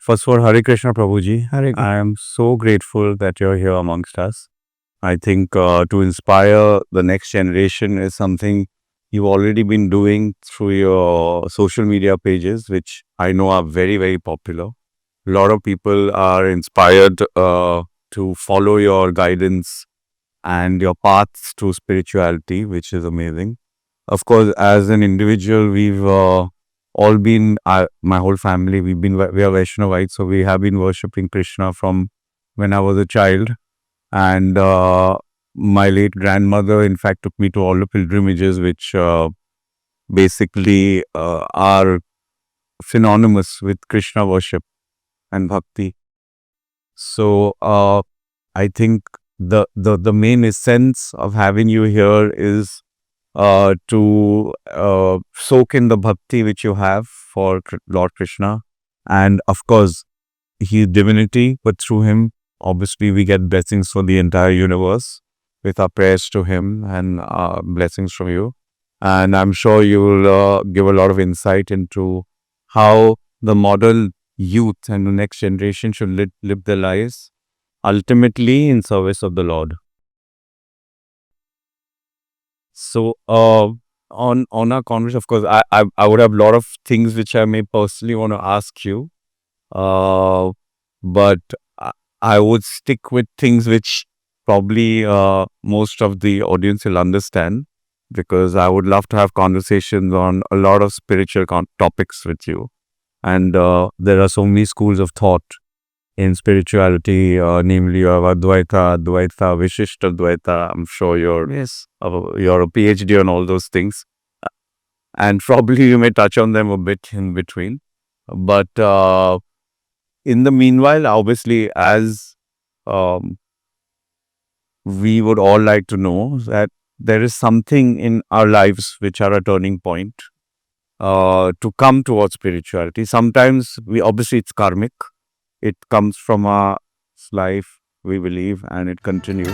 First of all, Hare Krishna, Prabhuji. Hare Krishna. I am so grateful that you're here amongst us. I think to inspire the next generation is something you've already been doing through your social media pages, which I know are very, very popular. A lot of people are inspired to follow your guidance and your paths to spirituality, which is amazing. Of course, as an individual, we've all been, my whole family, we are Vaishnavites, so we have been worshipping Krishna from when I was a child. And my late grandmother, in fact, took me to all the pilgrimages, which basically are synonymous with Krishna worship and bhakti. So I think the main essence of having you here is to soak in the bhakti which you have for Lord Krishna. And of course, he is divinity, but through him, obviously, we get blessings for the entire universe with our prayers to him and blessings from you. And I'm sure you will give a lot of insight into how the model youth and the next generation should live their lives ultimately in service of the Lord. So, on our conversation, of course, I would have a lot of things which I may personally want to ask you, but I would stick with things which probably most of the audience will understand, because I would love to have conversations on a lot of spiritual topics with you. And there are so many schools of thought in spirituality, namely you have Advaita, Advaita, Vishishta Advaita. I'm sure Yes. you're a PhD on all those things, and probably you may touch on them a bit in between. But in the meanwhile, obviously, as um, we would all like to know that there is something in our lives which are a turning point to come towards spirituality. Sometimes obviously it's karmic. It comes from our life, we believe, and it continues.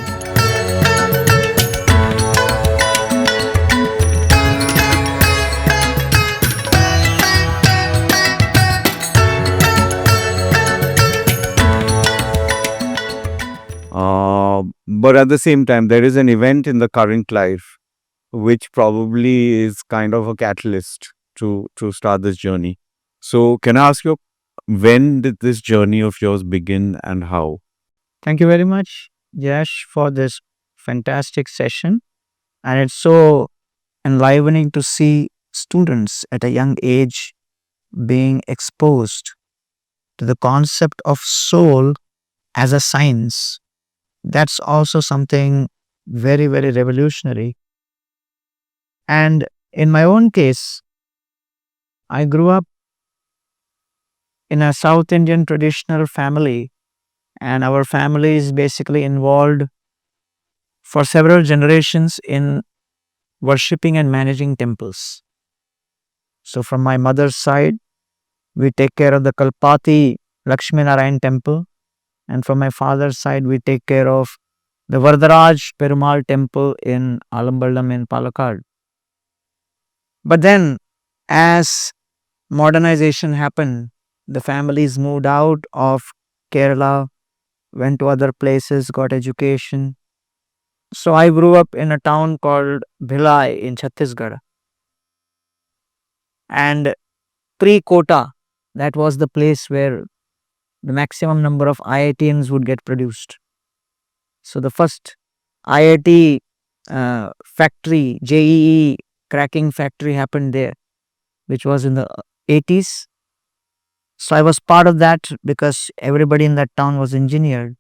But at the same time, there is an event in the current life which probably is kind of a catalyst to start this journey. So, can I ask you, when did this journey of yours begin and how? Thank you very much, Yash, for this fantastic session. And it's so enlivening to see students at a young age being exposed to the concept of soul as a science. That's also something very, very revolutionary. And in my own case, I grew up in a South Indian traditional family, and our family is basically involved for several generations in worshipping and managing temples. So, from my mother's side, we take care of the Kalpati Lakshmi Narayan temple, and from my father's side, we take care of the Varadaraj Perumal temple in Alambalam in Palakkad. But then, as modernization happened, the families moved out of Kerala, went to other places, got education. So I grew up in a town called Bhilai in Chhattisgarh. And pre-Kota, that was the place where the maximum number of IITians would get produced. So the first IIT factory, JEE cracking factory happened there, which was in the 80s. So I was part of that because everybody in that town was engineered.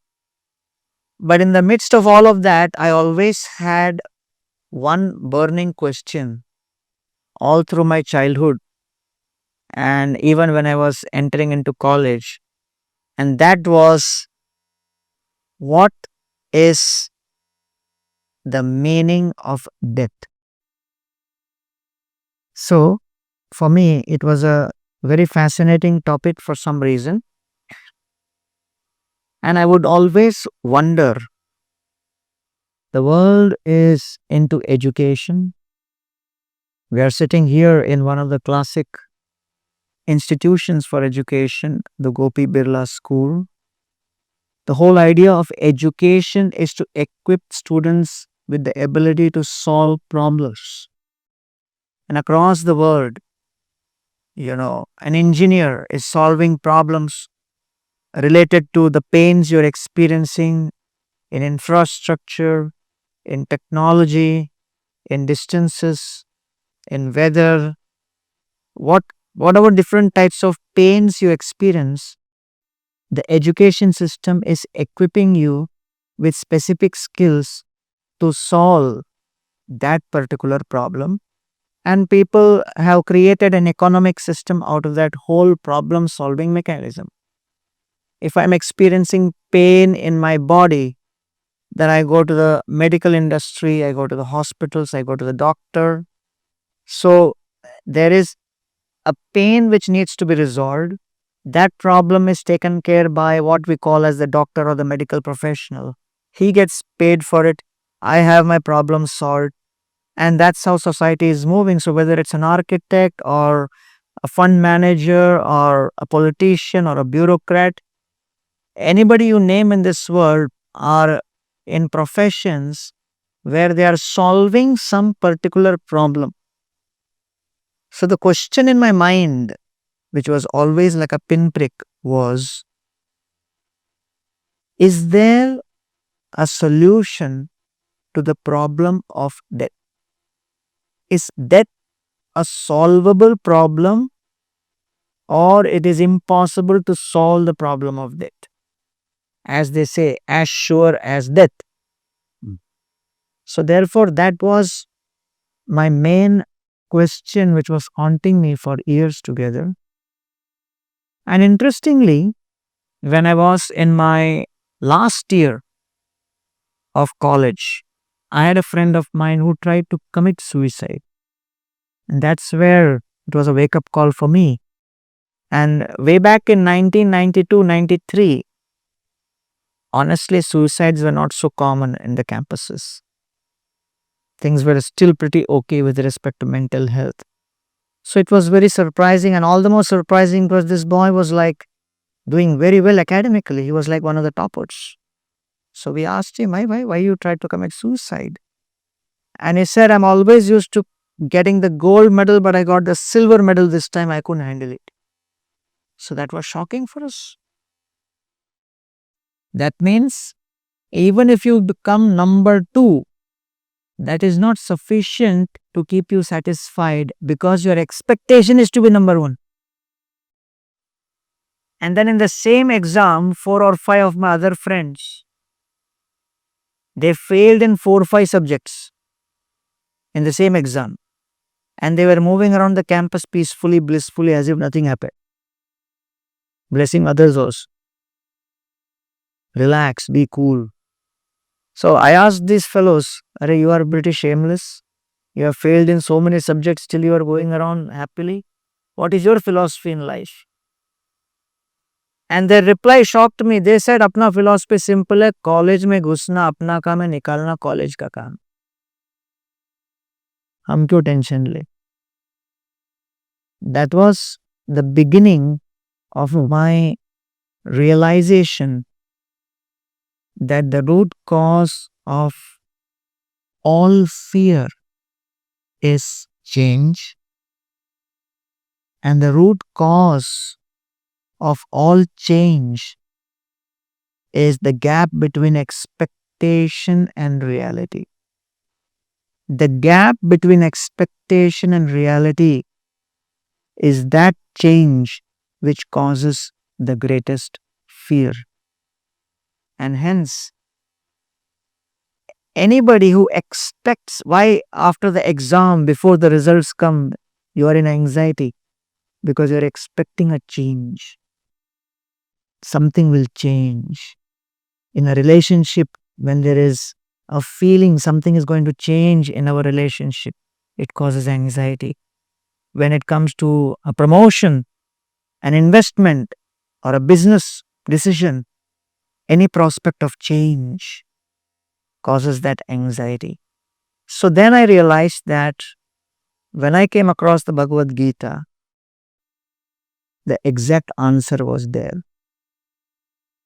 But in the midst of all of that, I always had one burning question all through my childhood and even when I was entering into college. And that was, what is the meaning of death? So for me, it was a very fascinating topic for some reason. And I would always wonder, the world is into education. We are sitting here in one of the classic institutions for education, the Gopi Birla School. The whole idea of education is to equip students with the ability to solve problems. And across the world, an engineer is solving problems related to the pains you're experiencing in infrastructure, in technology, in distances, in weather, what whatever different types of pains you experience, the education system is equipping you with specific skills to solve that particular problem. And people have created an economic system out of that whole problem solving mechanism. If I'm experiencing pain in my body, then I go to the medical industry, I go to the hospitals, I go to the doctor. So there is a pain which needs to be resolved. That problem is taken care by what we call as the doctor or the medical professional. He gets paid for it. I have my problem solved. And that's how society is moving. So whether it's an architect or a fund manager or a politician or a bureaucrat, anybody you name in this world are in professions where they are solving some particular problem. So the question in my mind, which was always like a pinprick, was, is there a solution to the problem of death? Is death a solvable problem, or it is impossible to solve the problem of death? As they say, as sure as death. Mm. So therefore, that was my main question which was haunting me for years together. And interestingly, when I was in my last year of college, I had a friend of mine who tried to commit suicide. And that's where it was a wake up call for me. And way back in 1992 93, honestly, suicides were not so common in the campuses. Things were still pretty okay with respect to mental health. So it was very surprising, and all the more surprising because this boy was like doing very well academically. He was like one of the toppers. So we asked him, why you tried to commit suicide? And he said, I'm always used to getting the gold medal, but I got the silver medal this time. I couldn't handle it. So that was shocking for us. That means even if you become number 2, that is not sufficient to keep you satisfied because your expectation is to be number 1. And then in the same exam, 4 or 5 of my other friends, they failed in 4 or 5 subjects in the same exam. And they were moving around the campus peacefully, blissfully, as if nothing happened. Blessing others also. Relax, be cool. So I asked these fellows, Are you are pretty shameless? You have failed in so many subjects, still you are going around happily. What is your philosophy in life? And their reply shocked me. They said, अपना philosophy simple है, college में घुसना अपना काम है, निकालना college का काम. हम क्यों टेंशन ले? That was the beginning of my realization that the root cause of all fear is change, and the root cause of all change is the gap between expectation and reality. The gap between expectation and reality is that change which causes the greatest fear. And hence, anybody who expects, why after the exam, before the results come, you are in anxiety? Because you're expecting a change. Something will change. In a relationship, when there is a feeling something is going to change in our relationship, it causes anxiety. When it comes to a promotion, an investment, or a business decision, any prospect of change causes that anxiety. So then I realized that when I came across the Bhagavad Gita, the exact answer was there.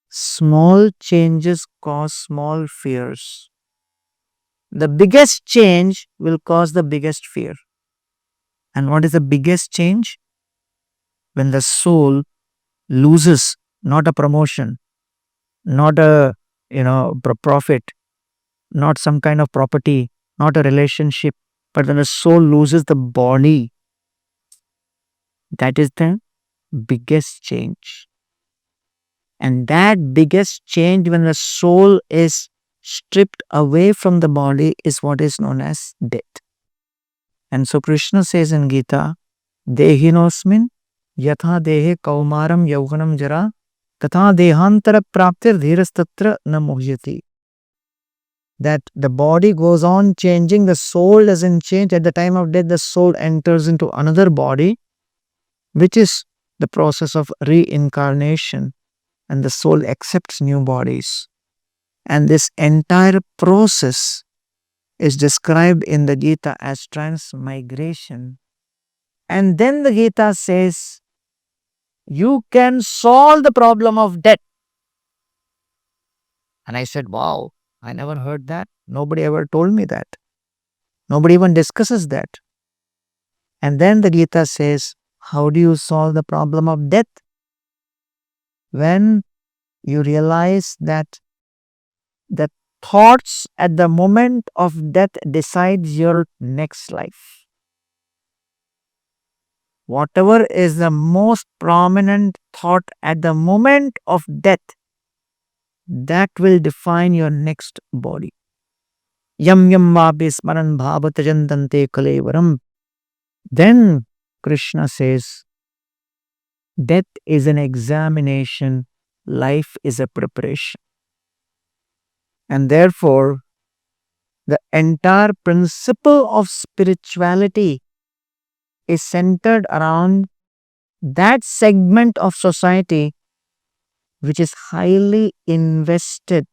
Small changes cause small fears. The biggest change will cause the biggest fear. And what is the biggest change? When the soul loses not a promotion, not a profit, not some kind of property, not a relationship, but when the soul loses the body, that is the biggest change. And that biggest change when the soul is stripped away from the body is what is known as death. And so Krishna says in Gita, Dehinosmin yatha dehe kaumaram yauganam jara tatha dehantara praptir dhirastatra na muhyati. That the body goes on changing, the soul doesn't change. At the time of death, the soul enters into another body, which is the process of reincarnation, and the soul accepts new bodies. And this entire process is described in the Gita as transmigration. And then the Gita says, you can solve the problem of death. And I said, wow, I never heard that. Nobody ever told me that. Nobody even discusses that. And then the Gita says, how do you solve the problem of death? When you realize that the thoughts at the moment of death decides your next life. Whatever is the most prominent thought at the moment of death, that will define your next body. Yam yam vapi smaran bhavatajantante kalevaram. Then Krishna says, death is an examination, life is a preparation. And therefore, the entire principle of spirituality is centered around that segment of society which is highly invested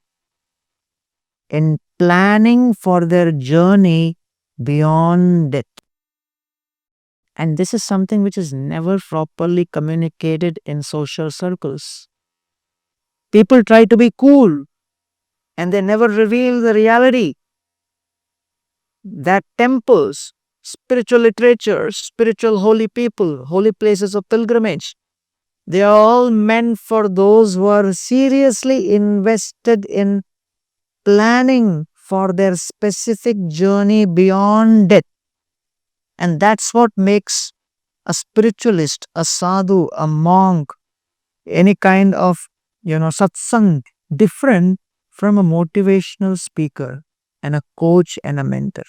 in planning for their journey beyond death. And this is something which is never properly communicated in social circles. People try to be cool and they never reveal the reality that temples, spiritual literature, spiritual holy people, holy places of pilgrimage, they are all meant for those who are seriously invested in planning for their specific journey beyond death. And that's what makes a spiritualist, a sadhu, a monk, any kind of, satsang different from a motivational speaker and a coach and a mentor.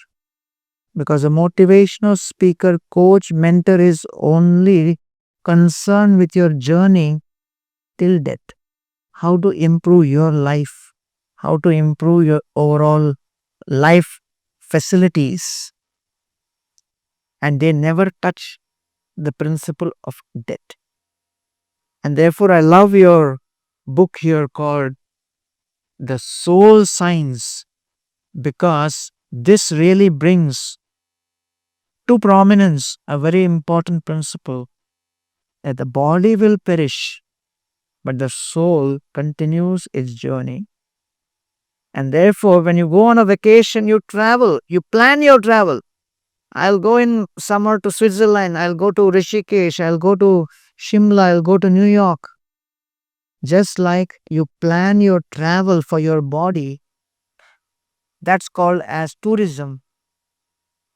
Because a motivational speaker, coach, mentor is only concerned with your journey till death. How to improve your life, how to improve your overall life facilities. And they never touch the principle of death. And therefore, I love your book here called The Soul Science, because this really brings to prominence a very important principle that the body will perish, but the soul continues its journey. And therefore, when you go on a vacation, you travel, you plan your travel. I'll go in summer to Switzerland, I'll go to Rishikesh, I'll go to Shimla, I'll go to New York. Just like you plan your travel for your body, that's called as tourism.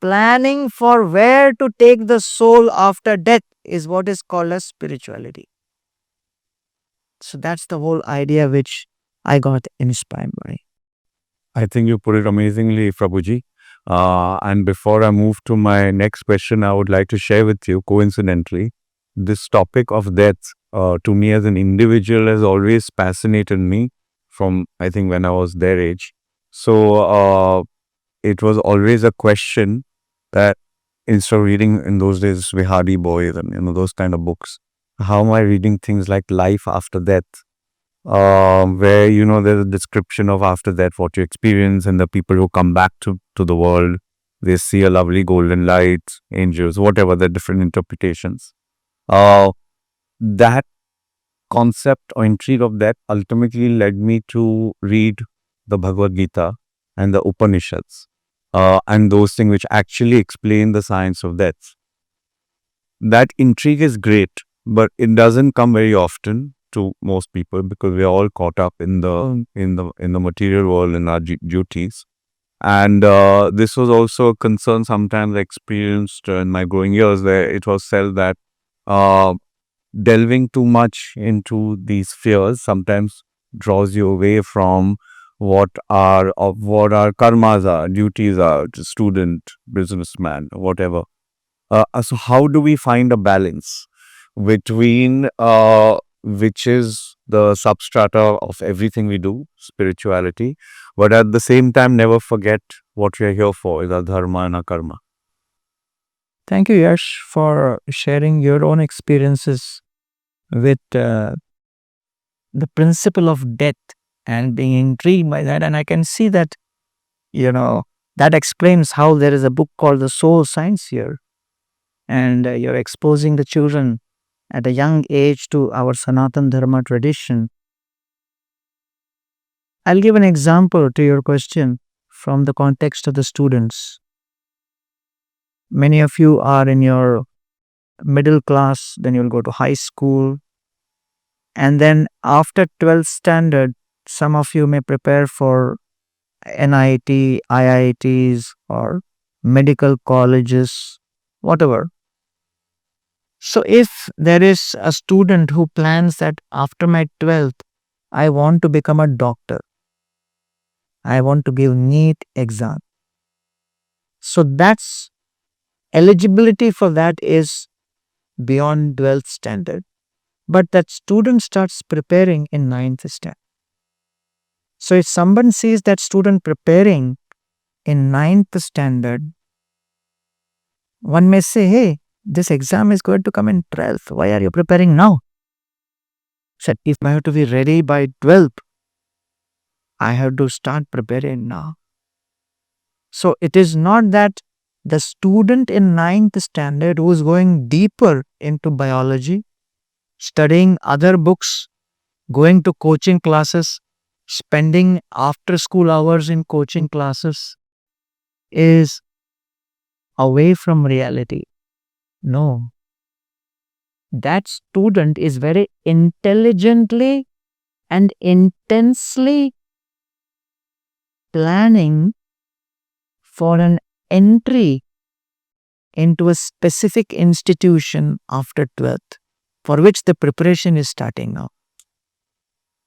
Planning for where to take the soul after death is what is called as spirituality. So that's the whole idea which I got inspired by. I think you put it amazingly, Prabhuji. And before I move to my next question, I would like to share with you, coincidentally, this topic of death, to me as an individual, has always fascinated me from, I think, when I was their age. So it was always a question that instead of reading in those days Vihadi Boys and those kind of books, how am I reading things like Life After Death? Where there's a description of after that what you experience, and the people who come back to the world, they see a lovely golden light, angels, whatever the different interpretations. that concept or intrigue of that ultimately led me to read the Bhagavad Gita and the Upanishads, and those things which actually explain the science of death. That intrigue is great, but it doesn't come very often to most people because we are all caught up in the material world and our duties. And this was also a concern sometimes I experienced in my growing years, where it was felt that uh, delving too much into these fears sometimes draws you away from what our karmas are, duties are, to student, businessman, whatever. So how do we find a balance between which is the substrata of everything we do, spirituality, but at the same time never forget what we are here for, is our dharma and our karma. Thank you, Yash, for sharing your own experiences with the principle of death and being intrigued by that. And I can see that, that explains how there is a book called The Soul Science here. And you're exposing the children at a young age to our Sanatan Dharma tradition. I'll give an example to your question from the context of the students. Many of you are in your middle class, then you'll go to high school. And then after 12th standard, some of you may prepare for NIT, IITs, or medical colleges, whatever. So if there is a student who plans that after my 12th, I want to become a doctor, I want to give NEET exam. So that's eligibility for that is beyond 12th standard. But that student starts preparing in 9th standard. So if someone sees that student preparing in 9th standard, one may say, hey, this exam is going to come in 12th. Why are you preparing now? Said, if I have to be ready by 12th, I have to start preparing now. So it is not that the student in 9th standard who is going deeper into biology, studying other books, going to coaching classes, spending after school hours in coaching classes, is away from reality. No. That student is very intelligently and intensely planning for an entry into a specific institution after 12th, for which the preparation is starting now.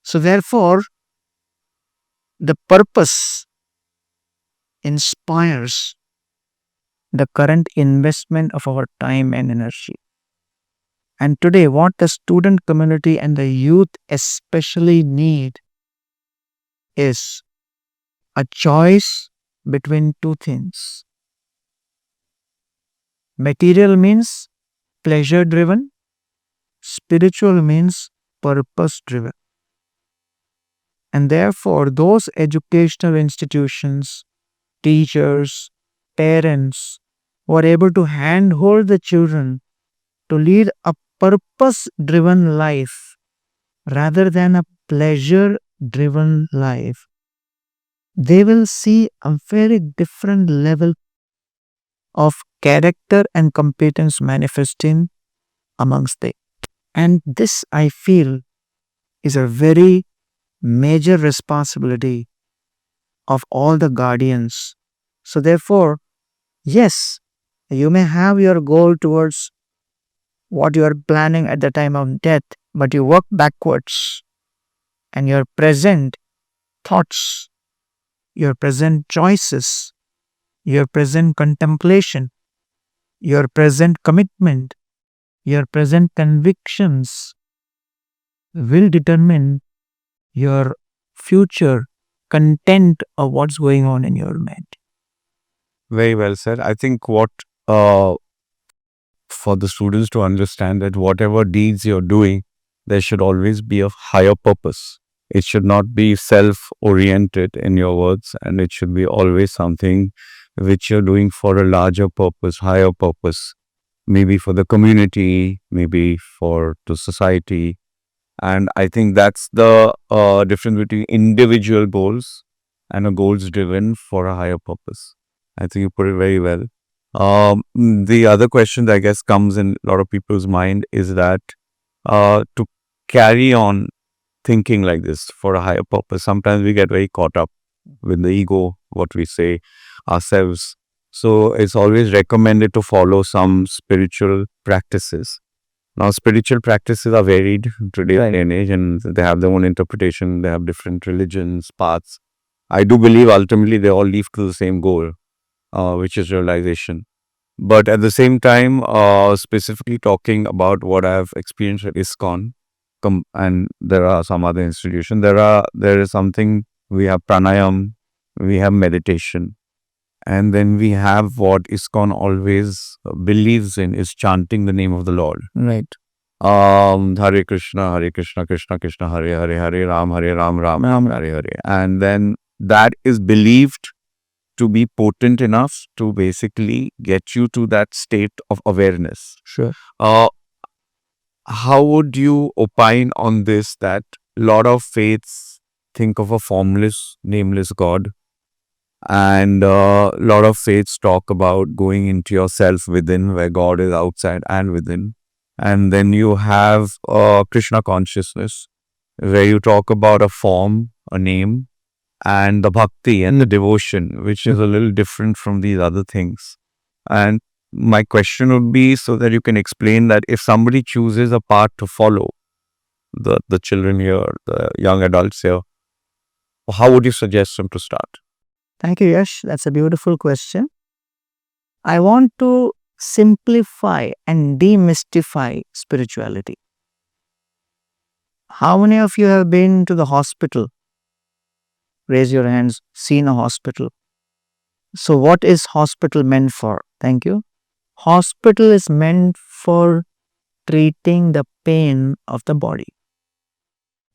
So therefore, the purpose inspires the current investment of our time and energy. And today, what the student community and the youth especially need is a choice between two things. Material means pleasure driven, spiritual means purpose driven. And therefore, those educational institutions, teachers, parents who are able to handhold the children to lead a purpose driven life rather than a pleasure driven life, they will see a very different level of character and competence manifesting amongst them. And this, I feel, is a very major responsibility of all the guardians. So therefore, yes, you may have your goal towards what you are planning at the time of death, but you work backwards, and your present thoughts, your present choices, your present contemplation, your present commitment, your present convictions will determine your future content of what's going on in your mind. Very well said. I think what uh, for the students to understand that whatever deeds you're doing, there should always be a higher purpose. It should not be self-oriented in your words, and it should be always something which you're doing for a larger purpose, higher purpose. maybe for the community, maybe for the society. And I think that's the difference between individual goals and a goals driven for a higher purpose. I think you put it very well. The other question that I guess comes in a lot of people's mind is that to carry on thinking like this for a higher purpose, sometimes we get very caught up with the ego, what we say ourselves. So it's always recommended to follow some spiritual practices. Now, spiritual practices are varied today and age, and they have their own interpretation. They have different religions, paths. I do believe ultimately they all lead to the same goal, which is realization. But at the same time, specifically talking about what I've experienced at ISKCON, and there are some other institutions. There is something, we have pranayam, we have meditation, and then we have what ISKCON always believes in is chanting the name of the Lord. Right. Hare Krishna, Krishna Krishna, Hare Hare, Hare Ram, Ram Hare Hare. And then that is believed to be potent enough to basically get you to that state of awareness. Sure. How would you opine on this, that a lot of faiths think of a formless, nameless God, and a lot of faiths talk about going into yourself within, where God is outside and within. And then you have Krishna consciousness, where you talk about a form, a name, and the bhakti and the devotion, which is a little different from these other things. And my question would be, so that you can explain that if somebody chooses a path to follow, the children here, the young adults here, how would you suggest them to start? Thank you, Yash. That's a beautiful question. I want to simplify and demystify spirituality. How many of you have been to the hospital? Raise your hands. Seen a hospital. So what is hospital meant for? Thank you. Hospital is meant for treating the pain of the body.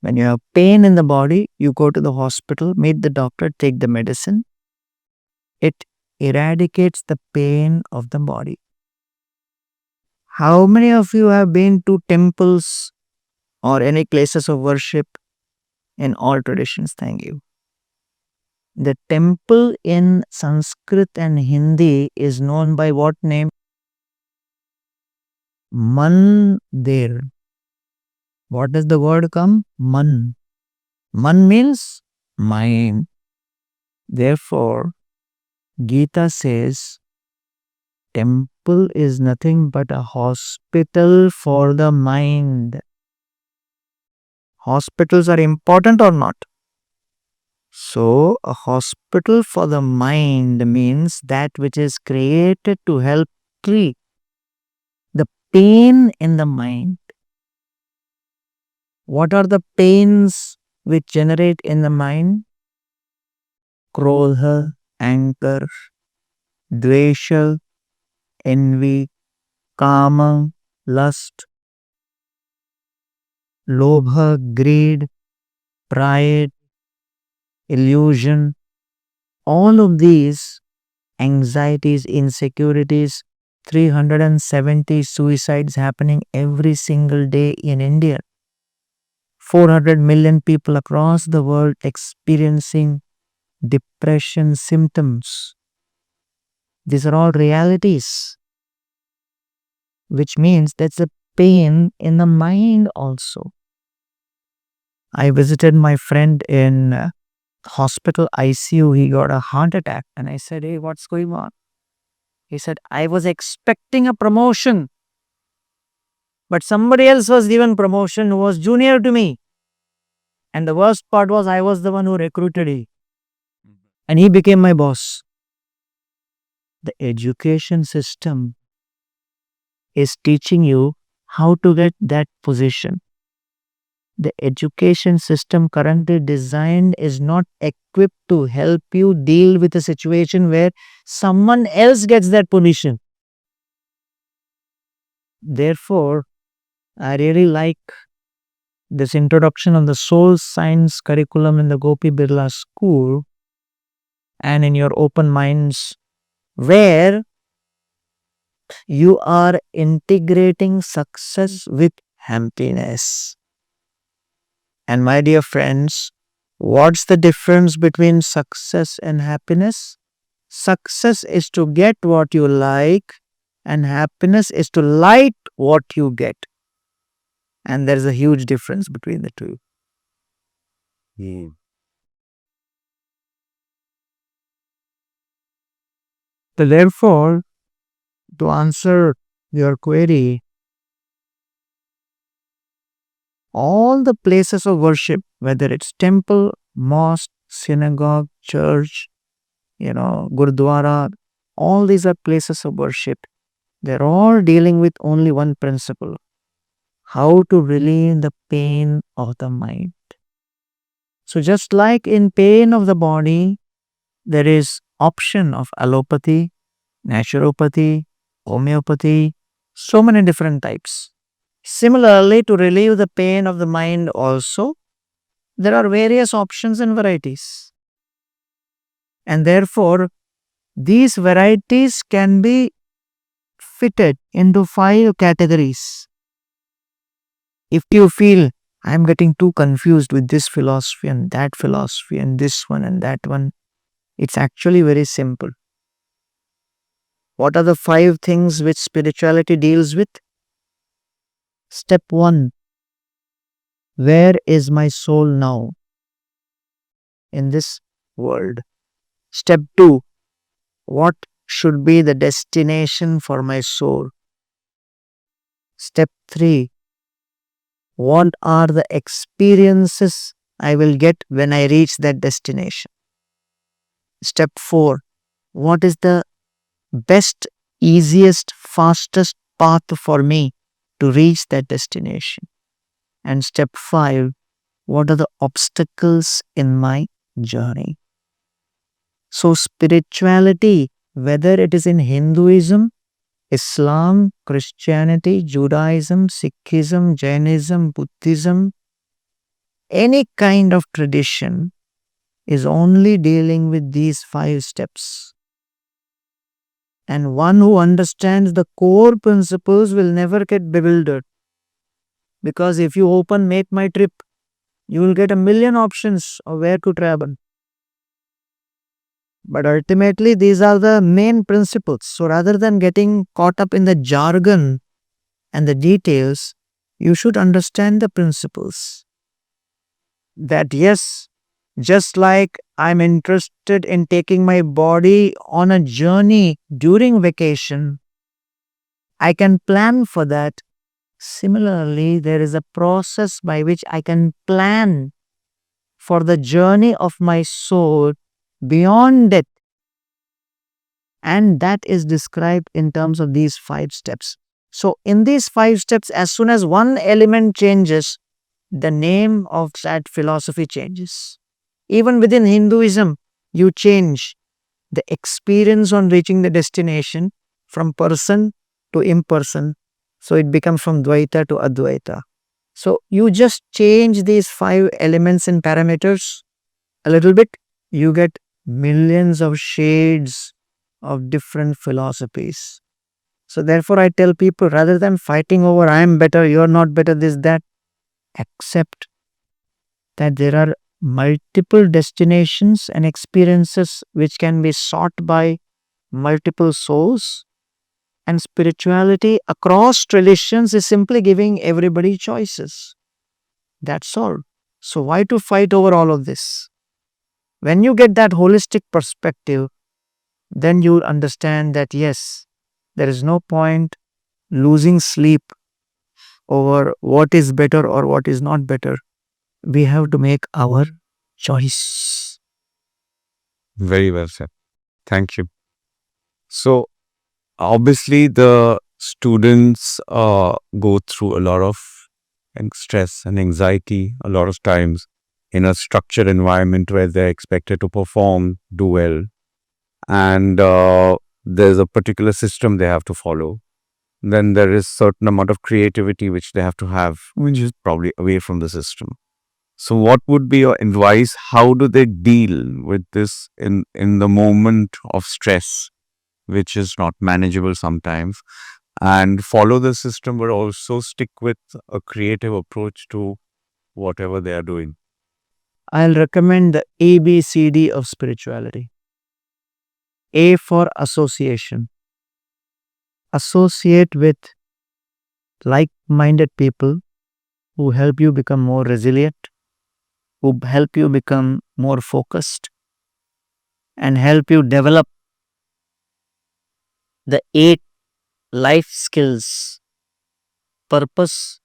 When you have pain in the body, you go to the hospital, meet the doctor, take the medicine. It eradicates the pain of the body. How many of you have been to temples or any places of worship in all traditions? Thank you. The temple in Sanskrit and Hindi is known by what name? Mandir. What does the word come? Man. Man means mind. Therefore, Gita says temple is nothing but a hospital for the mind. Hospitals are important or not? So, a hospital for the mind means that which is created to help treat the pain in the mind. What are the pains which generate in the mind? Krodha, anger, dvesha, envy, kama, lust, lobha, greed, pride, illusion. All of these anxieties, insecurities, 370 suicides happening every single day in India. 400 million people across the world experiencing depression symptoms. These are all realities, which means that's a pain in the mind also. I visited my friend in hospital ICU. He got a heart attack, and I said, "Hey, what's going on?" He said, "I was expecting a promotion, but somebody else was given promotion who was junior to me. And the worst part was I was the one who recruited him. And he became my boss." The education system is teaching you how to get that position. The education system currently designed is not equipped to help you deal with a situation where someone else gets that position. Therefore, I really like this introduction on the soul science curriculum in the Gopi Birla school and in your open minds, where You are integrating success with happiness. And my dear friends, what's the difference between success and happiness? Success is to get what you like, and happiness is to like what you get. And there's a huge difference between the two. Hmm. So therefore, to answer your query, all the places of worship, whether it's temple, mosque, synagogue, church, gurdwara, all these are places of worship. They're all dealing with only one principle: how to relieve the pain of the mind. So just like in pain of the body, there is option of allopathy, naturopathy, homeopathy, so many different types. Similarly, to relieve the pain of the mind also, there are various options and varieties. And therefore, these varieties can be fitted into 5 categories. If you feel I'm getting too confused with this philosophy and this one and that one, it's actually very simple. What are the 5 things which spirituality deals with? Step 1: where is my soul now in this world? Step 2: what should be the destination for my soul? Step 3: what are the experiences I will get when I reach that destination? Step 4: what is the best, easiest, fastest path for me to reach that destination? And step 5: what are the obstacles in my journey? So, spirituality, whether it is in Hinduism, Islam, Christianity, Judaism, Sikhism, Jainism, Buddhism, any kind of tradition, is only dealing with these 5 steps. And one who understands the core principles will never get bewildered. Because if you open Make My Trip, you will get a million options of where to travel. But ultimately, these are the main principles. So rather than getting caught up in the jargon and the details, you should understand the principles. That yes, just like I'm interested in taking my body on a journey during vacation, I can plan for that. Similarly, there is a process by which I can plan for the journey of my soul beyond death. And that is described in terms of these 5 steps. So, in these 5 steps, as soon as one element changes, the name of that philosophy changes. Even within Hinduism, you change the experience on reaching the destination from person to imperson. So, it becomes from Dvaita to Advaita. So, you just change these 5 elements and parameters a little bit, you get millions of shades of different philosophies. So, therefore, I tell people rather than fighting over I am better, you are not better, this, that, accept that there are multiple destinations and experiences which can be sought by multiple souls. And spirituality across traditions is simply giving everybody choices. That's all. So, why to fight over all of this? When you get that holistic perspective, then you'll understand that yes, there is no point losing sleep over what is better or what is not better. We have to make our choice. Very well said. Thank you. So, obviously, the students go through a lot of stress and anxiety a lot of times in a structured environment where they're expected to perform, do well, and there's a particular system they have to follow. Then there is certain amount of creativity which they have to have, which is probably away from the system. So, what would be your advice? How do they deal with this in the moment of stress which is not manageable sometimes, and follow the system, but also stick with a creative approach to whatever they are doing. I'll recommend the ABCD of spirituality. A for association. Associate with like minded people who help you become more resilient, who help you become more focused, and help you develop the 8 life skills: purpose,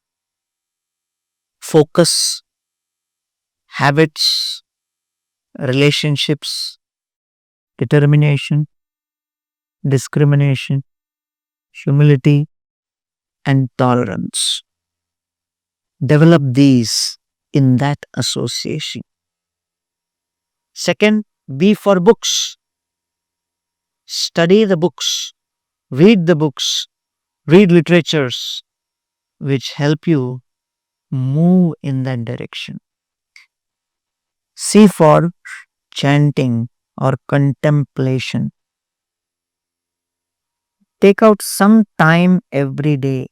focus, habits, relationships, determination, discrimination, humility, and tolerance. Develop these in that association. Second, B for books. Study the books, read the books, read literatures which help you move in that direction. C for chanting or contemplation. Take out some time every day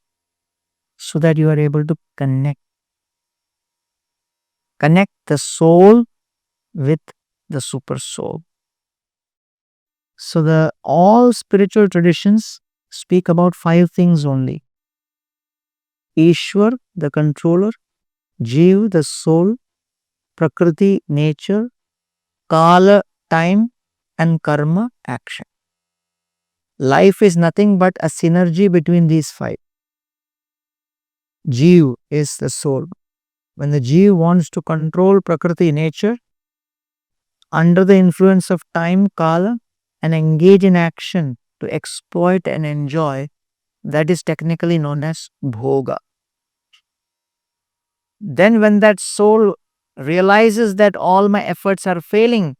so that you are able to connect the soul with the super soul. So the all spiritual traditions speak about 5 things only: Ishwar, the controller; Jeev, the soul; Prakriti, nature; Kala, time; and Karma, action. Life is nothing but a synergy between these 5. Jeev is the soul. When the Jeev wants to control Prakriti, nature, under the influence of time, Kala, and engage in action to exploit and enjoy, that is technically known as bhoga. Then when that soul realizes that all my efforts are failing,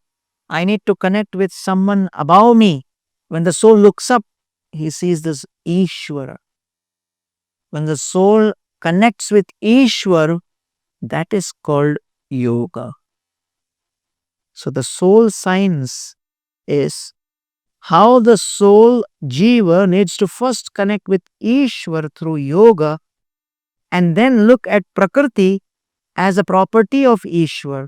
I need to connect with someone above me. When the soul looks up, he sees this Ishwara. When the soul connects with Ishwar, that is called yoga. So the soul science is how the soul Jiva needs to first connect with Ishwar through yoga, and then look at Prakriti as a property of Ishwar,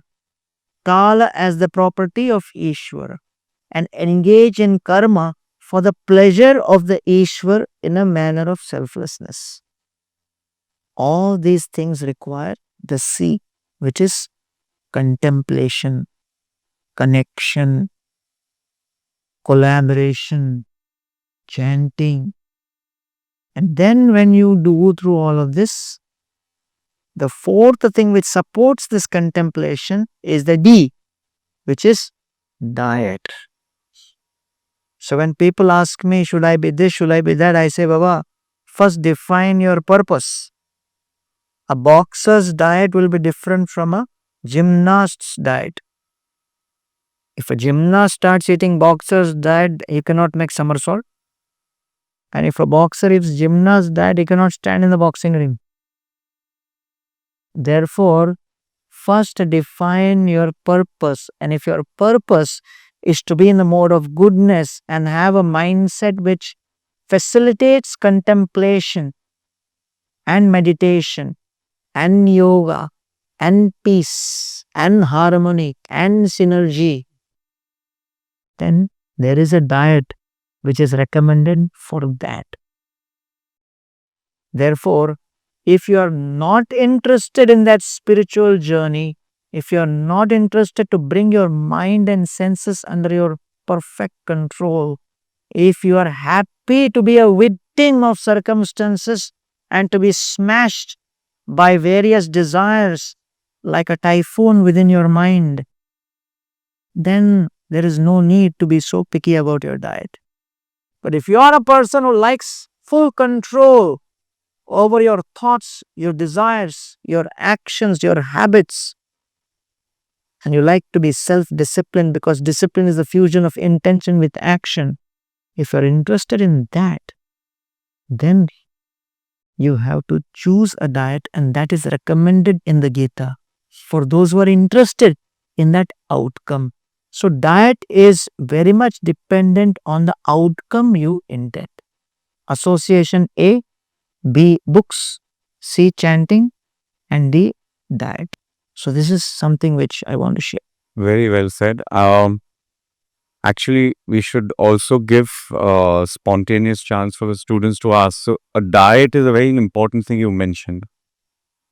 Kala as the property of Ishwar, and engage in karma for the pleasure of the Ishwar in a manner of selflessness. All these things require the C, which is contemplation, connection, collaboration, chanting. And then when you do through all of this, the fourth thing which supports this contemplation is the D, which is diet. So when people ask me, should I be this, should I be that, I say, Baba, first define your purpose. A boxer's diet will be different from a gymnast's diet. If a gymnast starts eating boxer's diet, he cannot make somersault. And if a boxer eats gymnast's diet, he cannot stand in the boxing ring. Therefore, first define your purpose. And if your purpose is to be in the mode of goodness and have a mindset which facilitates contemplation and meditation and yoga and peace and harmony and synergy, then there is a diet which is recommended for that. Therefore, if you are not interested in that spiritual journey, if you are not interested to bring your mind and senses under your perfect control, if you are happy to be a victim of circumstances and to be smashed by various desires like a typhoon within your mind, then there is no need to be so picky about your diet. But if you are a person who likes full control over your thoughts, your desires, your actions, your habits, and you like to be self-disciplined, because discipline is the fusion of intention with action, if you are interested in that, then you have to choose a diet, and that is recommended in the Gita for those who are interested in that outcome. So diet is very much dependent on the outcome you intend. Association A, B, books, C, chanting, and D, diet. So this is something which I want to share. Very well said. Actually, we should also give spontaneous chance for the students to ask. So, a diet is a very important thing you mentioned.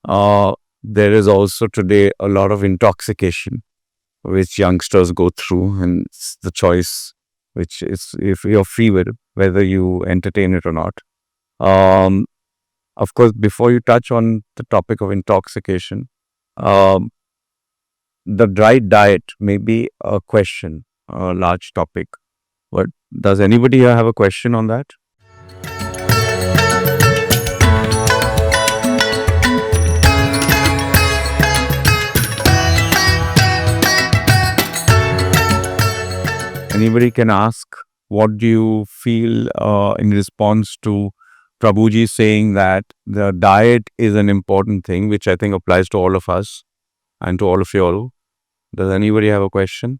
There is also today a lot of intoxication which youngsters go through, and it's the choice which is if you're free with whether you entertain it or not. Um, of course, before you touch on the topic of intoxication, um, the right diet may be a question, a large topic. But does anybody here have a question on that? Anybody can ask, what do you feel in response to Prabhuji saying that the diet is an important thing, which I think applies to all of us and to all of you all. Does anybody have a question?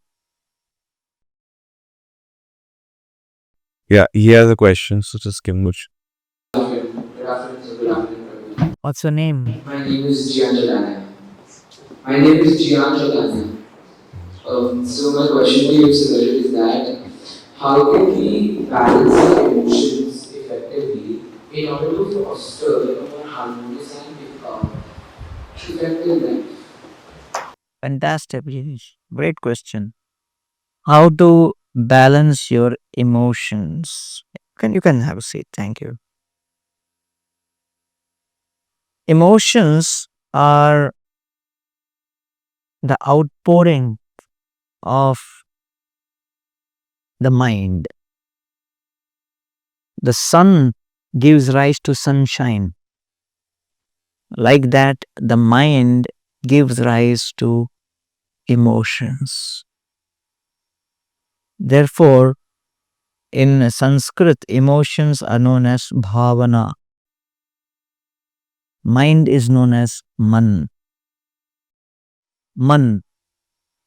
Yeah, he has a question, so just give him a Good afternoon, sir. Good afternoon. What's your name? My name is Gian Jalani. My name is Gian Jalani. So my question to you, sir, is that how can we balance our emotions effectively in order to foster a more harmonious and effective life? Fantastic, Girish. Great question. How to balance your emotions? You can have a seat. Thank you. Emotions are the outpouring of the mind. The sun gives rise to sunshine. Like that, the mind gives rise to emotions. Therefore, in Sanskrit, emotions are known as bhavana. Mind is known as man. Man.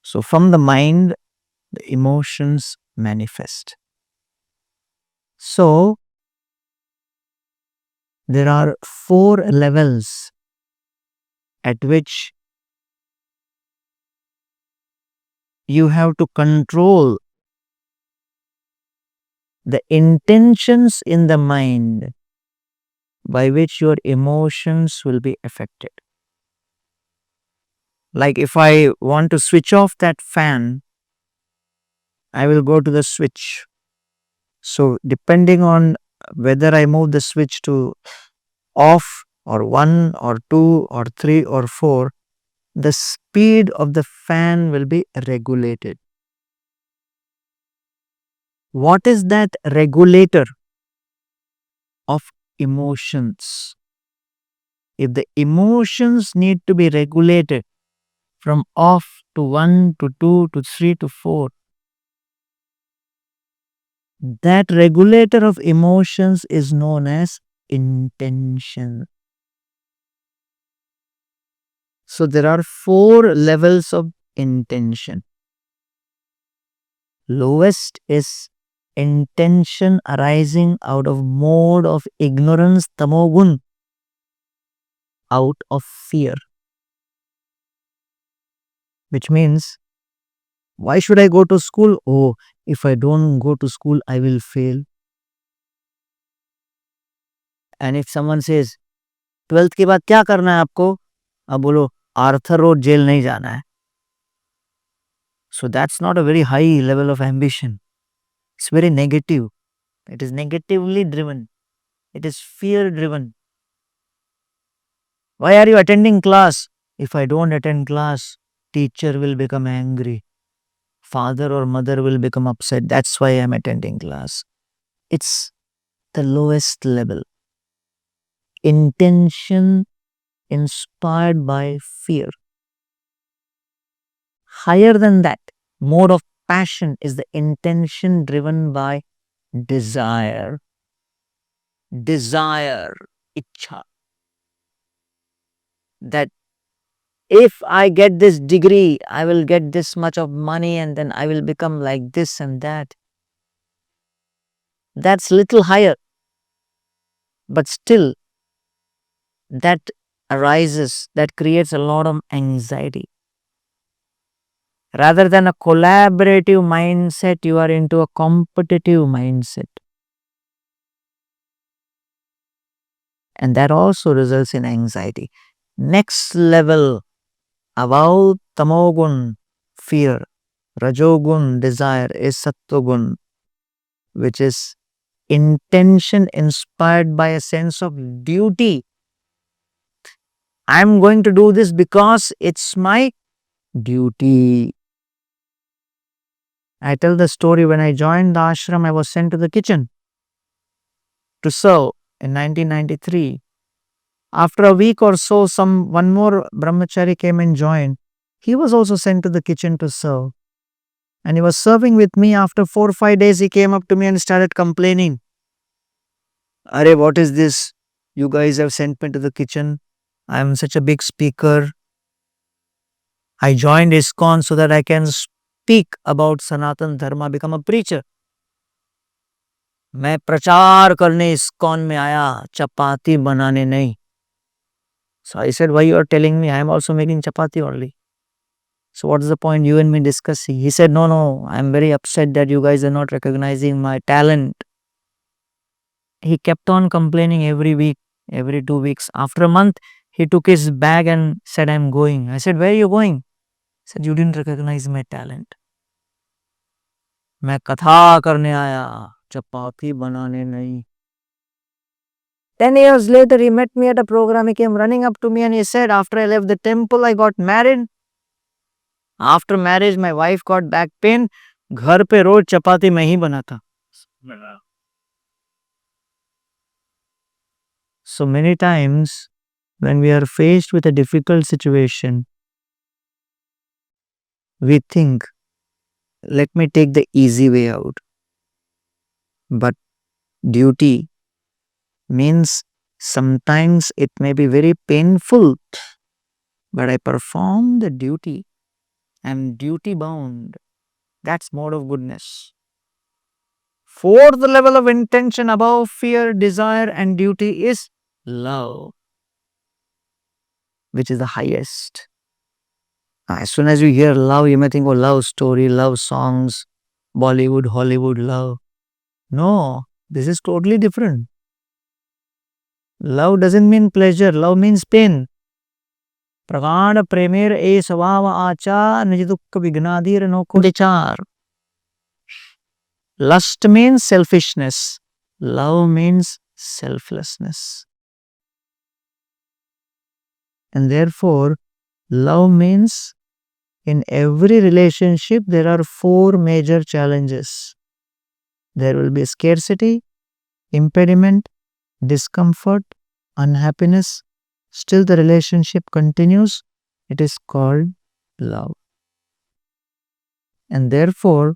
So, from the mind, the emotions manifest. So, there are 4 levels at which you have to control the intentions in the mind by which your emotions will be affected. Like if I want to switch off that fan, I will go to the switch. So, depending on whether I move the switch to off or 1 or 2 or 3 or 4, the speed of the fan will be regulated. What is that regulator of emotions? If the emotions need to be regulated from off to 1 to 2 to 3 to 4, that regulator of emotions is known as intention. So there are 4 levels of intention. Lowest is intention arising out of mode of ignorance, tamogun, out of fear. Which means, why should I go to school? Oh, if I don't go to school, I will fail. And if someone says, 12th के बाद क्या करना है आपको? अब बोलो, Arthur road jail नहीं जाना है. So that's not a very high level of ambition. It's very negative. It is negatively driven. It is fear driven. Why are you attending class? If I don't attend class, teacher will become angry. Father or mother will become upset. That's why I'm attending class. It's the lowest level. Intention inspired by fear. Higher than that, mode of passion is the intention driven by desire. Desire, ichha. That if I get this degree, I will get this much of money and then I will become like this and that. That's little higher, but still that arises, that creates a lot of anxiety. Rather than a collaborative mindset, you are into a competitive mindset. And that also results in anxiety. Next level, above tamogun, fear, rajogun, desire, is sattvagun, which is intention inspired by a sense of duty. I'm going to do this because it's my duty. I tell the story when I joined the ashram, I was sent to the kitchen to serve in 1993. After a week or so, one more brahmachari came and joined. He was also sent to the kitchen to serve. And he was serving with me. After 4 or 5 days, he came up to me and started complaining. Arey, what is this? You guys have sent me to the kitchen. I am such a big speaker. I joined ISKCON so that I can speak about Sanatan Dharma, become a preacher. मैं प्रचार करने ISKCON में आया, चपाती बनाने नहीं. So I said, why you are telling me? I am also making chapati only. So what is the point you and me discussing? He said, no, I am very upset that you guys are not recognizing my talent. He kept on complaining every week, every 2 weeks. After a month, he took his bag and said, I'm going. I said, where are you going? He said, you didn't recognize my talent. मैं कथा करने आया, चपाती बनाने नहीं. 10 years later, he met me at a program. He came running up to me and he said, after I left the temple, I got married. After marriage, my wife got back pain. घर पे रोज चपाती मैं ही बनाता. So many times, when we are faced with a difficult situation, we think, let me take the easy way out. But duty means sometimes it may be very painful, but I perform the duty. I'm duty bound. That's mode of goodness. Fourth level of intention above fear, desire, and duty is love, which is the highest. As soon as you hear love, you may think, oh, love story, love songs, Bollywood, Hollywood love. No, this is totally different. Love doesn't mean pleasure, love means pain. Pragana premier e savava acha nijidukka vignadir noko vichar. Lust means selfishness. Love means selflessness. And therefore, love means in every relationship there are 4 major challenges. There will be scarcity, impediment, discomfort, unhappiness. Still the relationship continues. It is called love. And therefore,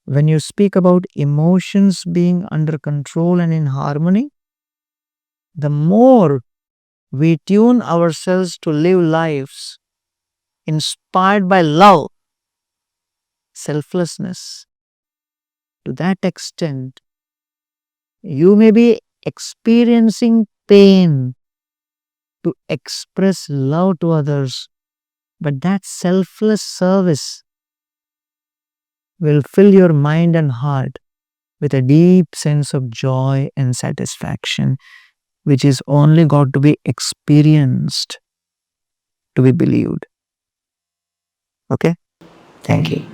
when you speak about emotions being under control and in harmony, the more we tune ourselves to live lives inspired by love, selflessness, to that extent, you may be experiencing pain to express love to others, but that selfless service will fill your mind and heart with a deep sense of joy and satisfaction, which is only got to be experienced to be believed. Okay? Thank you.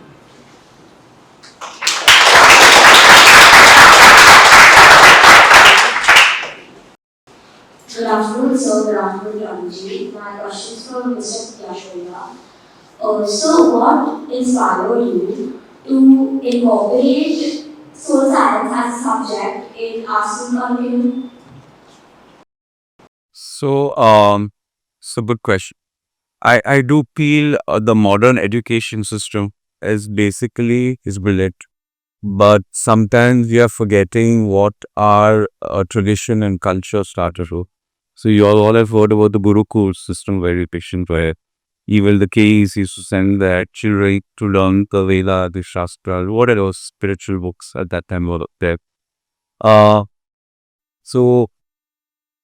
Good afternoon, sir. Good afternoon, Prabhuji. My question is for Mr. Yash Birla. So, what inspired you to incorporate soul science as a subject in Aston curriculum? So, it's a good question. I do feel the modern education system is brilliant, but sometimes we are forgetting what our tradition and culture started with. So you all have heard about the Gurukul system where education were. Even the K's used to send their children to learn the Veda, the Shastra, what are those spiritual books at that time were there. Uh, so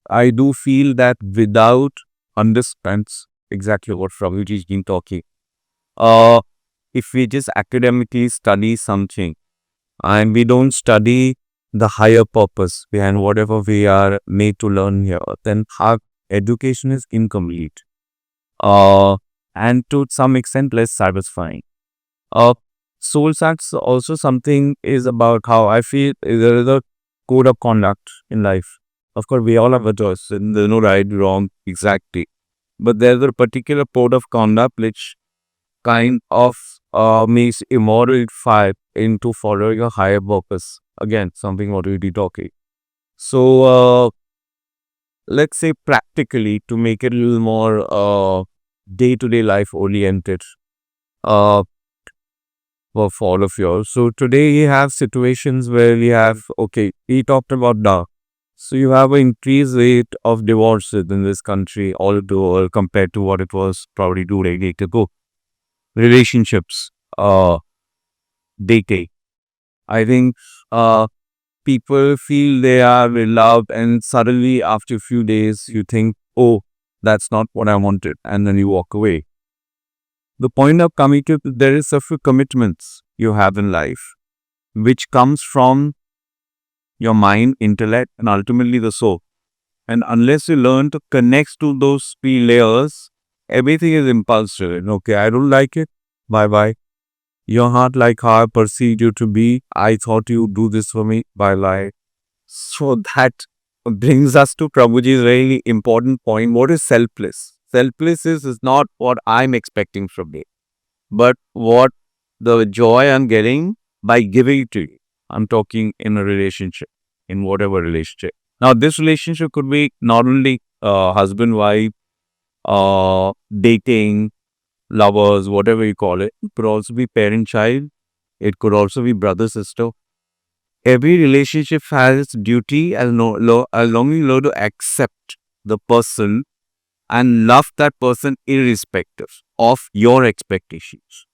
I do feel that without understands exactly what Prabhuji's been talking. Uh, if we just academically study something and we don't study the higher purpose behind whatever we are made to learn here, then our education is incomplete. Uh, and to some extent less satisfying. Uh, Soul Sacks also something is about how I feel there is a code of conduct in life. Of course, we all have a choice, and there's no right, wrong, exactly. But there's a particular code of conduct which kind of makes immoral fire into following a higher purpose. Again, something what we'll be talking. So, let's say practically to make it a little more day-to-day life oriented. Uh, for all of you. So today you have situations where we have, okay, we talked about dark. So you have an increased rate of divorces in this country all over the world compared to what it was probably 2 decades ago. Relationships, decay. I think people feel they are loved and suddenly after a few days you think, oh, that's not what I wanted. And then you walk away. The point of coming to there is a few commitments you have in life which comes from your mind, intellect, and ultimately the soul. And unless you learn to connect to those three layers, everything is impulsive. Okay, I don't like it. Bye bye. You're not like how I perceived you to be. I thought you would do this for me. Bye bye. So that brings us to Prabhuji's really important point. What is selfless? Selfless is not what I'm expecting from you, but what the joy I'm getting by giving it to you. I'm talking in a relationship, in whatever relationship. Now, this relationship could be not only husband, wife, dating, lovers, whatever you call it. It could also be parent, child. It could also be brother, sister. Every relationship has duty as long as you learn to accept the person and love that person irrespective of your expectations.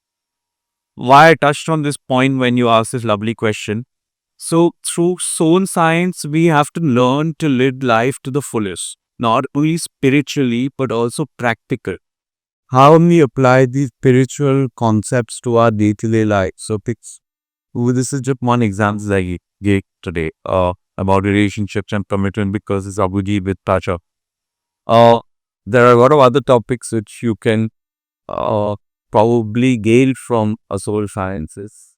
Why I touched on this point when you asked this lovely question. So, through soul science, we have to learn to live life to the fullest, not only spiritually, but also practical. How we apply these spiritual concepts to our day to day life. So, this is just one example that I gave today about relationships and commitment because it's Abuji with Pacha. Uh, there are a lot of other topics which you can uh, probably gain from a soul sciences.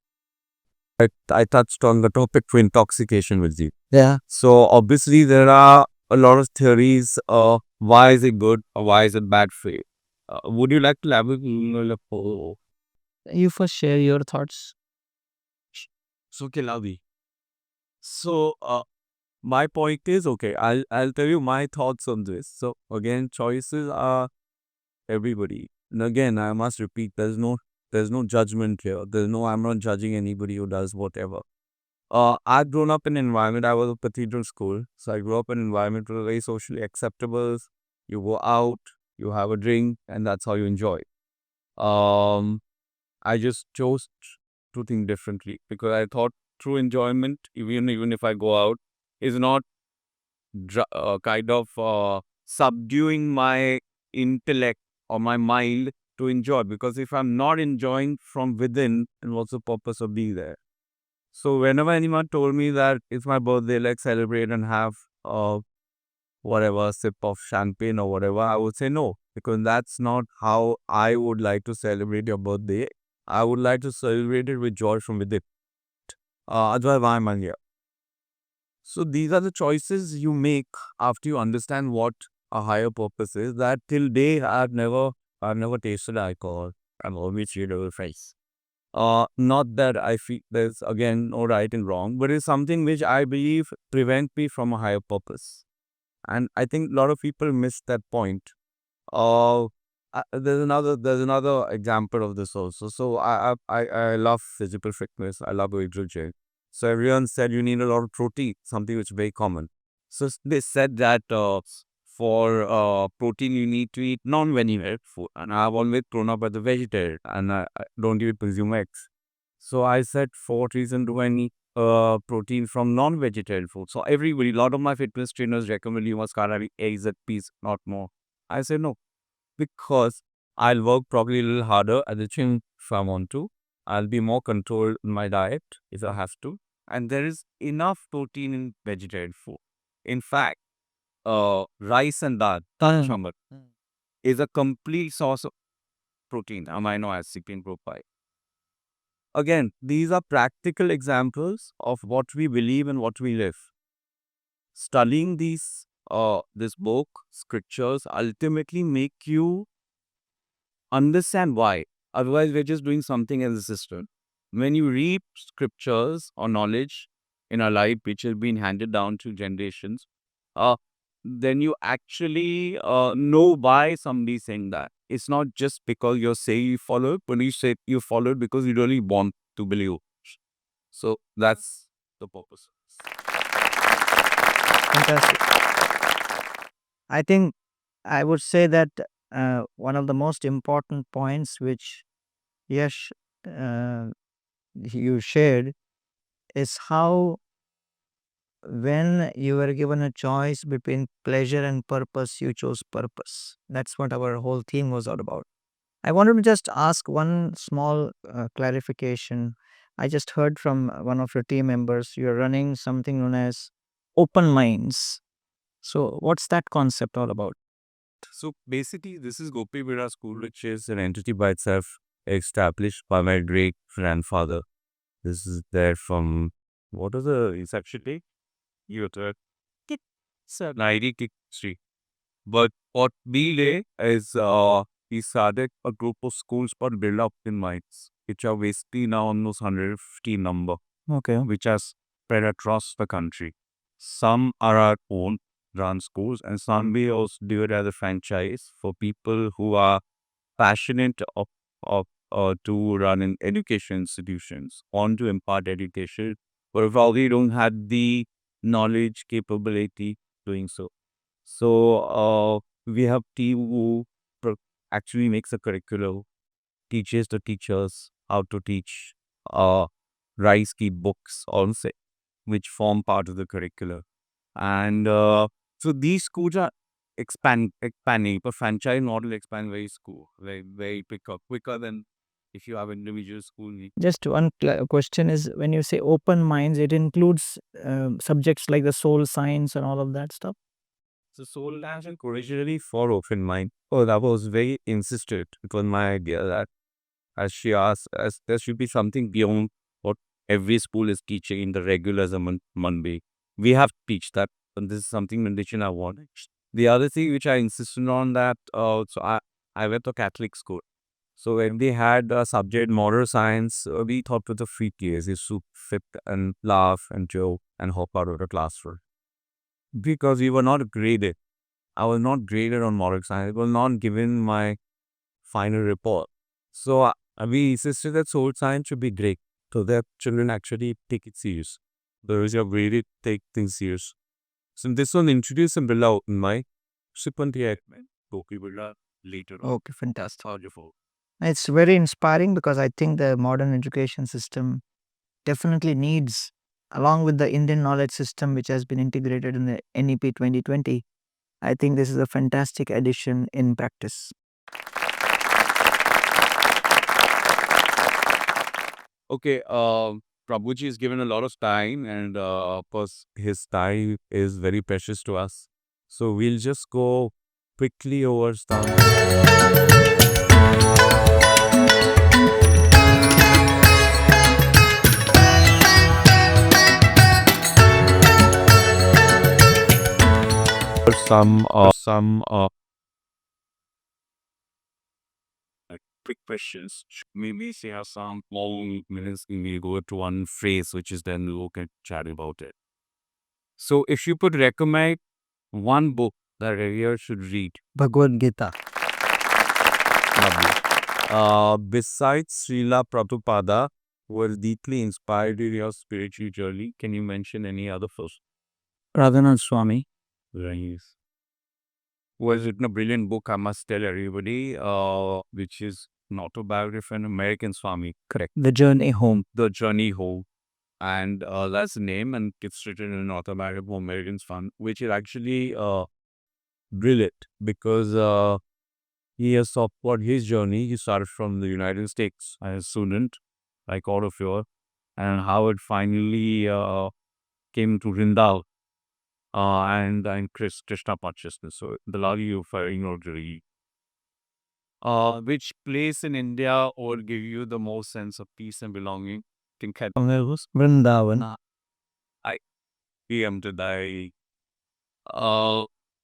I touched on the topic for intoxication with you. Yeah. So obviously there are a lot of theories. Why is it good or why is it bad for you? Would you like to elaborate? You first share your thoughts. So Kilavi. So my point is okay. I'll tell you my thoughts on this. So again, choices are everybody. And again, I must repeat, there's no judgment here. I'm not judging anybody who does whatever. I've grown up in an environment, I was a cathedral school. So I grew up in an environment that was very socially acceptable. You go out, you have a drink, and that's how you enjoy. Um, I just chose to think differently because I thought true enjoyment, even if I go out, is not kind of subduing my intellect or my mind to enjoy. Because if I'm not enjoying from within, then what's the purpose of being there? So whenever anyone told me that it's my birthday, let's celebrate and have whatever sip of champagne or whatever, I would say no, because that's not how I would like to celebrate your birthday. I would like to celebrate it with joy from within. Otherwise, why am I here? So these are the choices you make after you understand what a higher purpose is. That till day I've never tasted alcohol. I'm always treated with face. Not that I feel there's again no right and wrong, but it's something which I believe prevent me from a higher purpose. And I think a lot of people miss that point. Uh, there's another example of this also. So I love physical fitness. I love weight gym. So everyone said you need a lot of protein, something which is very common. So they said that for protein, you need to eat non-vegetarian food. And I've always grown up as a vegetarian and I don't even consume eggs. So I said, for what reason do I need protein from non-vegetarian food? So everybody, a lot of my fitness trainers recommend you must start having eggs at peace, not more. I said no, because I'll work probably a little harder at the gym if I want to. I'll be more controlled in my diet if I have to. And there is enough protein in vegetarian food. In fact, rice and dal, shambar, is a complete source of protein, amino acid, and protein. Again, these are practical examples of what we believe and what we live. Studying this book, scriptures, ultimately make you understand why. Otherwise, we're just doing something as a system. When you read scriptures or knowledge in our life, which has been handed down to generations, uh, then you actually know why somebody's saying that. It's not just because you're saying you follow it, but you say you follow it because you really want to believe. So that's the purpose. Fantastic. I think I would say that one of the most important points which Yash you shared is how when you were given a choice between pleasure and purpose, you chose purpose. That's what our whole theme was all about. I wanted to just ask one small clarification. I just heard from one of your team members you're running something known as open minds. So, what's that concept all about? So basically, this is Gopi Vira School, which is an entity by itself, established by my great grandfather. This is there from what is the inception date? You thought it's 1963. But what we lay is he started a group of schools called Birla Open Minds, which are basically now almost 150 number, Okay. which are spread across the country. Some are our own run schools, and some we also do it as a franchise for people who are passionate of to run in education institutions, want to impart education, but probably don't have the knowledge, capability doing so. So we have team who actually makes a curriculum, teaches the teachers how to teach, writes key books also, which form part of the curriculum. And so these schools are expanding, but franchise model expand very school, very quicker than if you have individual school. Just one question is when you say open minds, it includes subjects like the soul science and all of that stuff. So soul dance and originally for open mind. Oh, that was very insistent. It was my idea that as she asked, as there should be something beyond what every school is teaching in the regular Monday. We have to teach that, and this is something meditation I want. The other thing which I insisted on that, I went to Catholic school. So when they had a subject moral science, we thought with the free kids is to fit and laugh and joke and hop out of the classroom. Because we were not graded. I was not graded on moral science. I was not given my final report. So we insisted that soul science should be great so that children actually take it serious. Those who are graded take things serious. So this one introduced in below in my Sipanti Gopi Birla later on. Okay, fantastic. Powerful. It's very inspiring because I think the modern education system definitely needs, along with the Indian knowledge system, which has been integrated in the NEP 2020, I think this is a fantastic addition in practice. Okay, Prabhuji is given a lot of time, and of course, his time is very precious to us. So we'll just go quickly over some. Some quick questions. Maybe if you have some long minutes, we go to one phrase, which is then we can chat about it. So if you could recommend one book that a reader should read, Bhagavad Gita. lovely. Besides Srila Prabhupada, who was deeply inspired in your spiritual journey, can you mention any other first? Radhanath Swami. Right. who has written a brilliant book, I must tell everybody, which is an autobiography of an American Swami. Correct. The Journey Home. The Journey Home. And that's the name, and it's written in an autobiography of American Swami, which is actually brilliant because he has talked about his journey. He started from the United States as a student, like all of you, and how it finally came to Vrindavan and Krishna consciousness. So the love you for ignorantly. Which place in India would give you the most sense of peace and belonging? Think had Vrindavan. I PM to die.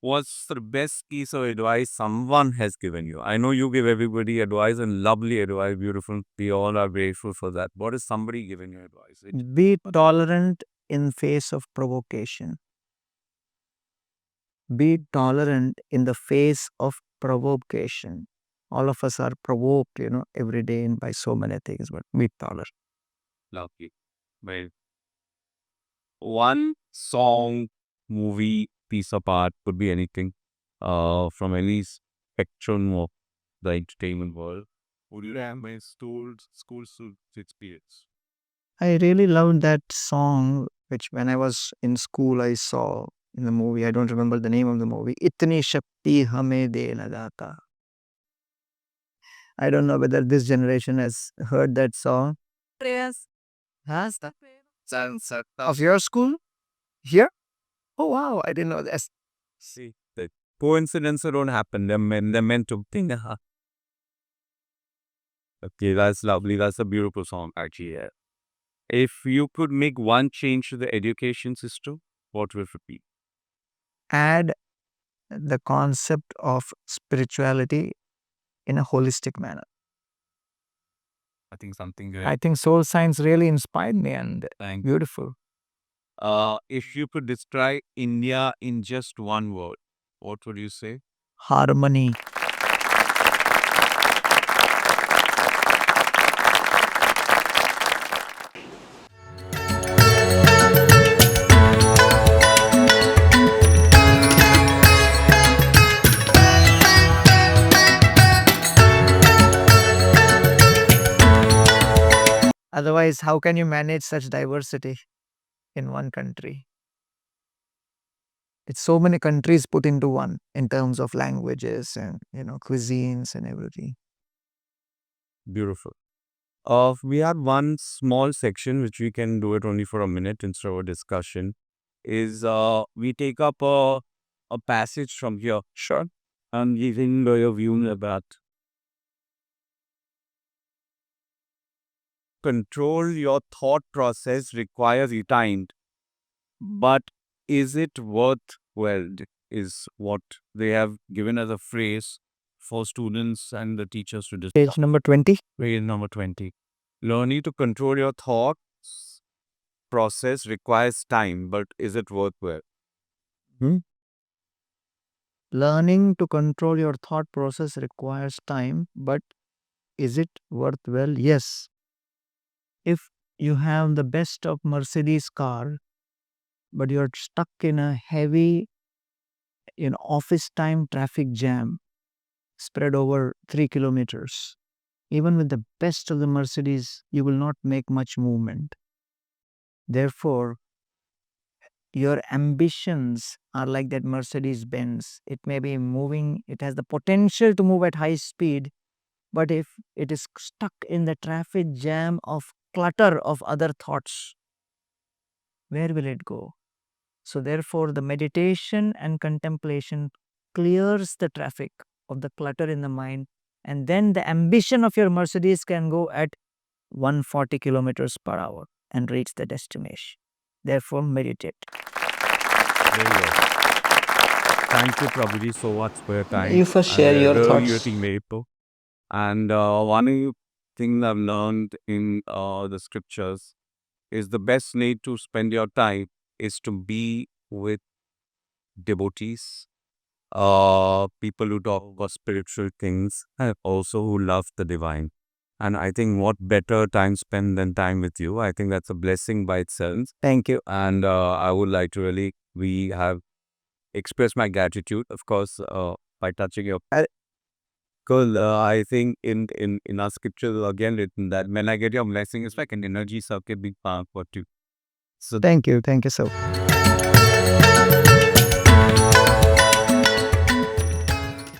What's the best piece of advice someone has given you? I know you give everybody advice and lovely advice, beautiful. We all are grateful for that. What has somebody given you advice? Be tolerant in face of provocation. Be tolerant in the face of provocation. All of us are provoked, every day by so many things, but be tolerant. Lovely. Well, one song, movie, piece of art, could be anything, from any spectrum of the entertainment world. Would you have my school experience? I really loved that song, which when I was in school, I saw in the movie. I don't remember the name of the movie. Itni Shakti Hame Dena Data. I don't know whether this generation has heard that song. Yes. Has that of your school? Here? Oh wow, I didn't know this. See, the coincidences don't happen. They're meant to think. Okay, that's lovely. That's a beautiful song, actually. Yeah. If you could make one change to the education system, what would it be? Add the concept of spirituality in a holistic manner. I think something good. I think soul science really inspired me and Thank. beautiful. If you could describe India in just one word, what would you say? Harmony. Otherwise, how can you manage such diversity in one country? It's so many countries put into one in terms of languages and cuisines and everything. Beautiful. We have one small section which we can do it only for a minute instead of a discussion. Is we take up a passage from here. Sure. And giving your view about control your thought process requires time, but is it worthwhile? Is what they have given as a phrase for students and the teachers to discuss. Page number 20. Page number 20. Learning to control your thoughts process requires time, but is it worthwhile? Learning to control your thought process requires time, but is it worthwhile? Yes. If you have the best of Mercedes car, but you're stuck in a heavy office time traffic jam spread over 3 kilometers, even with the best of the Mercedes, you will not make much movement. Therefore, your ambitions are like that Mercedes Benz. It may be moving, it has the potential to move at high speed, but if it is stuck in the traffic jam of clutter of other thoughts, where will it go? So, therefore, the meditation and contemplation clears the traffic of the clutter in the mind, and then the ambition of your Mercedes can go at 140 kilometers per hour and reach the destination. Therefore, meditate. Very well. Thank you, Prabhuji, so much for your time. You first share your thoughts. And one thing I've learned in the scriptures is the best way to spend your time is to be with devotees, people who talk about spiritual things, and also who love the divine. And I think what better time spent than time with you. I think that's a blessing by itself. Thank you. And I would like to really, we have expressed my gratitude. Of course, by touching your. Cool. I think in our scriptures again written that when I get your blessing, it's like an energy circuit big power for you. So Thank you so much.